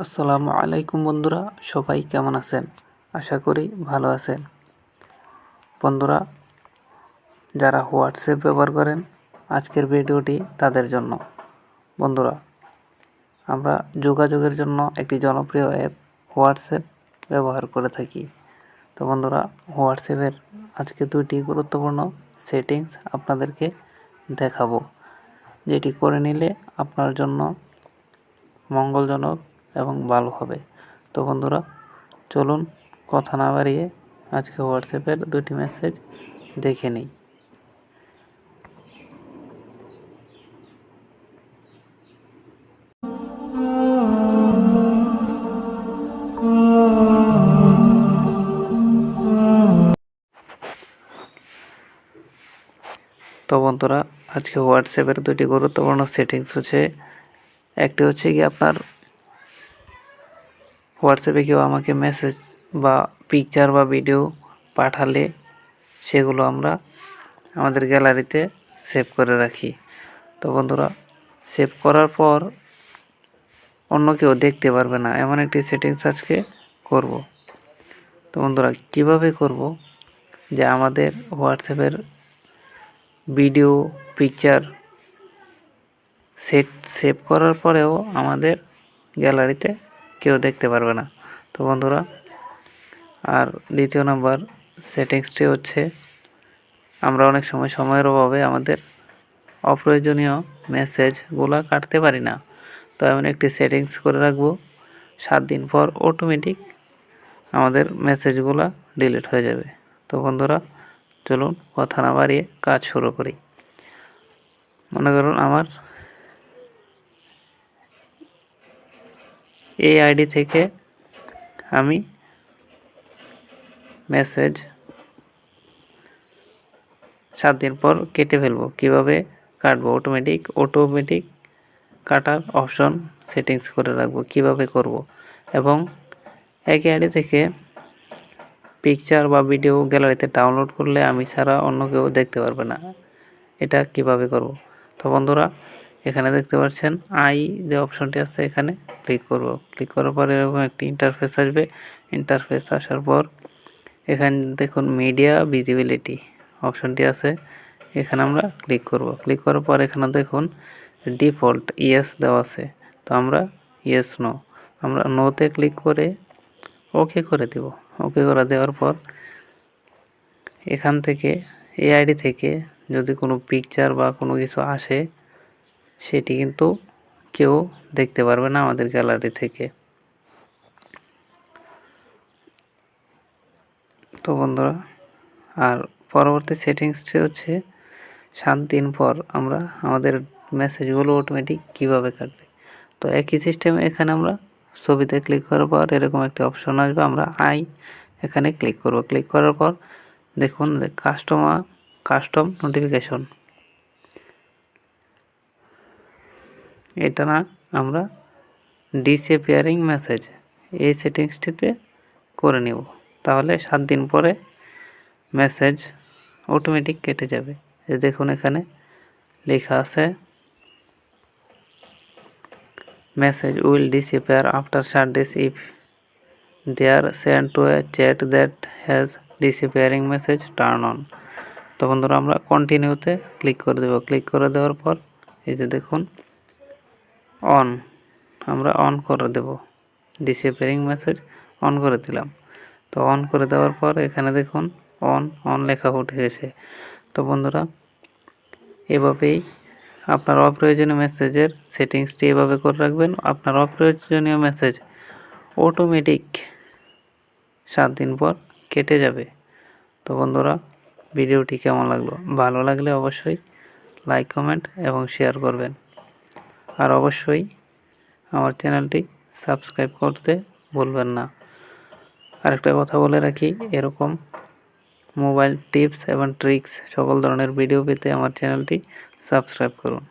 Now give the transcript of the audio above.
আসসালামু আলাইকুম বন্ধুরা, সবাই কেমন আছেন? আশা করি ভালো আছেন। বন্ধুরা, যারা হোয়াটসঅ্যাপ ব্যবহার করেন, আজকের ভিডিওটি তাদের জন্য। বন্ধুরা, আমরা যোগাযোগের জন্য একটি জনপ্রিয় অ্যাপ হোয়াটসঅ্যাপ ব্যবহার করে থাকি। তো বন্ধুরা, হোয়াটসঅ্যাপের আজকে দুইটি গুরুত্বপূর্ণ সেটিংস আপনাদেরকে দেখাবো, যেটি করে নিলে আপনার জন্য মঙ্গলজনক এবং ভালো হবে। তো বন্ধুরা, চলুন কথা না বাড়িয়ে আজকে হোয়াটসঅ্যাপের দুটি মেসেজ দেখে নিই। তো বন্ধুরা, আজকে হোয়াটসঅ্যাপের দুটি গুরুত্বপূর্ণ সেটিংস হচ্ছে, একটি হচ্ছে কি আপনার হোয়াটসঅ্যাপে কেউ আমাকে মেসেজ বা পিকচার বা ভিডিও পাঠালে সেগুলো আমরা আমাদের গ্যালারিতে সেভ করে রাখি। তো বন্ধুরা, সেভ করার পর অন্য কেউ দেখতে পারবে না, এমন একটি সেটিংস আজকে করব। তো বন্ধুরা, কীভাবে করব, যে আমাদের হোয়াটসঅ্যাপের ভিডিও পিকচার সেভ করার পরেও আমাদের গ্যালারিতে কেউ দেখতে পারবে না। তো বন্ধুরা, আর দ্বিতীয় নাম্বার সেটিংসটি হচ্ছে, আমরা অনেক সময়ের অভাবে আমাদের অপ্রয়োজনীয় মেসেজগুলো কাটতে পারি না। তো এমন একটি সেটিংস করে রাখবো, 7 দিন পর অটোমেটিক আমাদের মেসেজগুলো ডিলিট হয়ে যাবে। তো বন্ধুরা, চলুন কথা না বাড়িয়ে কাজ শুরু করি। মনে করুন আমার এই আইডি থেকে আমি মেসেজ 7 দিন পর কেটে ফেলবো। কিভাবে কাটবো? অটোমেটিক কাটার অপশন সেটিংস করে রাখবো। কিভাবে করব? এবং একই আইডি থেকে পিকচার বা ভিডিও গ্যালারিতে ডাউনলোড করলে আমি ছাড়া অন্য কেউ দেখতে পারবে না। এটা কিভাবে করব? তো বন্ধুরা, এখানে দেখতে পাচ্ছেন যে অপশনটি আছে, এখানে ক্লিক করব। ক্লিক করার পর এরকম একটি ইন্টারফেস আসবে। ইন্টারফেস আসার পর এখানে দেখুন মিডিয়া ভিজিবিলিটি অপশনটি আছে, এখানে আমরা ক্লিক করব। ক্লিক করার পর এখানে দেখুন ডিফল্ট ইয়েস দেওয়া আছে। তো আমরা আমরা নোতে ক্লিক করে ওকে করে দেব। ওকে করে দেওয়ার পর এখান থেকে এই আইডি থেকে যদি কোনো পিকচার বা কোনো কিছু আসে, সেটি কিন্তু কেউ দেখতে পারবে না আমাদের গ্যালারি থেকে। তো বন্ধুরা, আর পরবর্তী সেটিংসটি হচ্ছে 7 দিন পর আমরা আমাদের মেসেজগুলো অটোমেটিক কীভাবে কাটবে। তো একই সিস্টেমে এখানে আমরা ছবিতে ক্লিক করার পর এরকম একটি অপশন আসবে, আমরা এখানে ক্লিক করব। ক্লিক করার পর দেখুন কাস্টম নোটিফিকেশন, এটা না আমরা ডিসঅ্যাপিয়ারিং মেসেজ এই সেটিংসটিতে করে নেব। তাহলে 7 দিন পরে মেসেজ অটোমেটিক কেটে যাবে। দেখুন এখানে লেখা আছে, message will disappear after 7 days if they are sent to a chat that has disappearing message turn on। তো বন্ধুরা, আমরা কন্টিনিউতে ক্লিক করে দেব। ক্লিক করে দেওয়ার পর এই যে দেখুন আমরা অন করে দেব। ডিসঅ্যাপিয়ারিং মেসেজ অন করে দিলাম। তো অন করে দেওয়ার পর এখানে দেখুন অন লেখা উঠে গেছে। তো বন্ধুরা, এভাবেই আপনার অপ্রয়োজনীয় মেসেজের সেটিংসটি এভাবে করে রাখবেন। আপনার অপ্রয়োজনীয় মেসেজ অটোমেটিক 7 দিন পর কেটে যাবে। তো বন্ধুরা, ভিডিওটি কেমন লাগলো? ভালো লাগলে অবশ্যই লাইক, কমেন্ট এবং শেয়ার করবেন। আর অবশ্যই আমার চ্যানেলটি সাবস্ক্রাইব করতে ভুলবেন না। আরেকটা কথা বলে রাখি, এরকম মোবাইল টিপস এবং ট্রিক্স সকল ধরনের ভিডিও পেতে আমার চ্যানেলটি সাবস্ক্রাইব করুন।